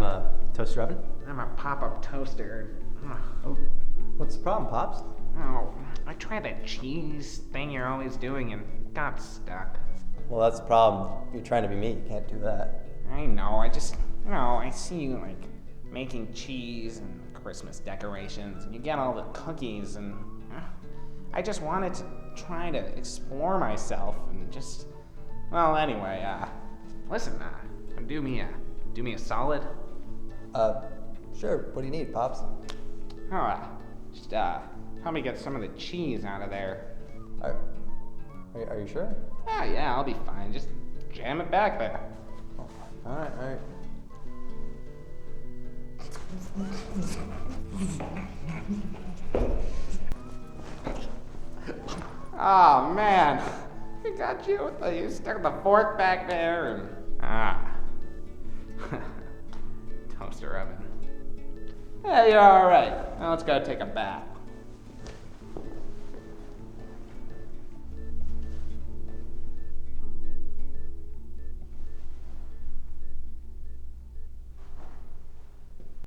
I'm a toaster oven. I'm a pop-up toaster. Oh, what's the problem, Pops? Oh, I tried that cheese thing you're always doing and got stuck. Well, that's the problem. You're trying to be me. You can't do that. I know, I see you, like, making cheese and Christmas decorations, and you get all the cookies, and I just wanted to try to explore myself, and just, well, anyway, listen, do me a solid. Sure. What do you need, Pops? Just, help me get some of the cheese out of there. Are you sure? Yeah, I'll be fine. Just jam it back there. All right. Oh man, I got you. You stuck the fork back there, and toaster oven. Yeah, you're all right. Now let's go take a bath.